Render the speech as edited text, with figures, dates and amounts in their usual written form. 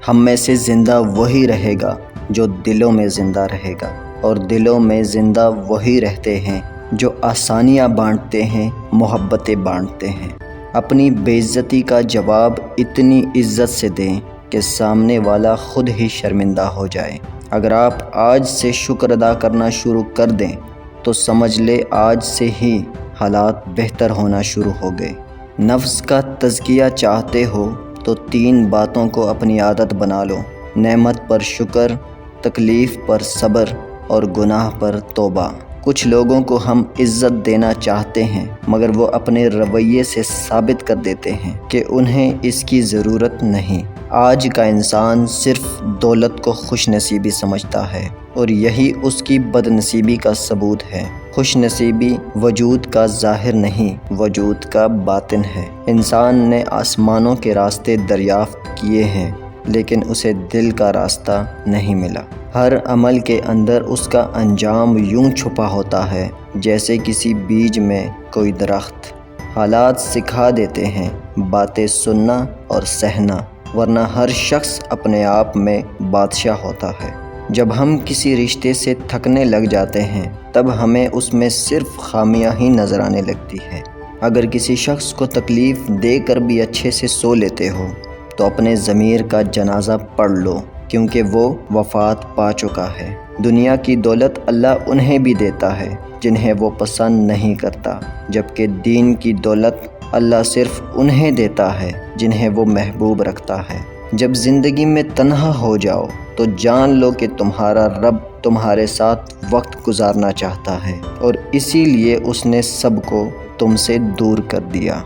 ہم میں سے زندہ وہی رہے گا جو دلوں میں زندہ رہے گا، اور دلوں میں زندہ وہی رہتے ہیں جو آسانیاں بانٹتے ہیں، محبتیں بانٹتے ہیں۔ اپنی بے عزتی کا جواب اتنی عزت سے دیں کہ سامنے والا خود ہی شرمندہ ہو جائے۔ اگر آپ آج سے شکر ادا کرنا شروع کر دیں تو سمجھ لے آج سے ہی حالات بہتر ہونا شروع ہو گئے۔ نفس کا تزکیہ چاہتے ہو تو 3 باتوں کو اپنی عادت بنا لو: نعمت پر شکر، تکلیف پر صبر اور گناہ پر توبہ۔ کچھ لوگوں کو ہم عزت دینا چاہتے ہیں مگر وہ اپنے رویے سے ثابت کر دیتے ہیں کہ انہیں اس کی ضرورت نہیں۔ آج کا انسان صرف دولت کو خوش نصیبی سمجھتا ہے اور یہی اس کی بد نصیبی کا ثبوت ہے۔ خوش نصیبی وجود کا ظاہر نہیں، وجود کا باطن ہے۔ انسان نے آسمانوں کے راستے دریافت کیے ہیں لیکن اسے دل کا راستہ نہیں ملا۔ ہر عمل کے اندر اس کا انجام یوں چھپا ہوتا ہے جیسے کسی بیج میں کوئی درخت۔ حالات سکھا دیتے ہیں باتیں سننا اور سہنا، ورنہ ہر شخص اپنے آپ میں بادشاہ ہوتا ہے۔ جب ہم کسی رشتے سے تھکنے لگ جاتے ہیں تب ہمیں اس میں صرف خامیاں ہی نظر آنے لگتی ہے۔ اگر کسی شخص کو تکلیف دے کر بھی اچھے سے سو لیتے ہو تو اپنے ضمیر کا جنازہ پڑھ لو، کیونکہ وہ وفات پا چکا ہے۔ دنیا کی دولت اللہ انہیں بھی دیتا ہے جنہیں وہ پسند نہیں کرتا، جبکہ دین کی دولت اللہ صرف انہیں دیتا ہے جنہیں وہ محبوب رکھتا ہے۔ جب زندگی میں تنہا ہو جاؤ تو جان لو کہ تمہارا رب تمہارے ساتھ وقت گزارنا چاہتا ہے اور اسی لیے اس نے سب کو تم سے دور کر دیا۔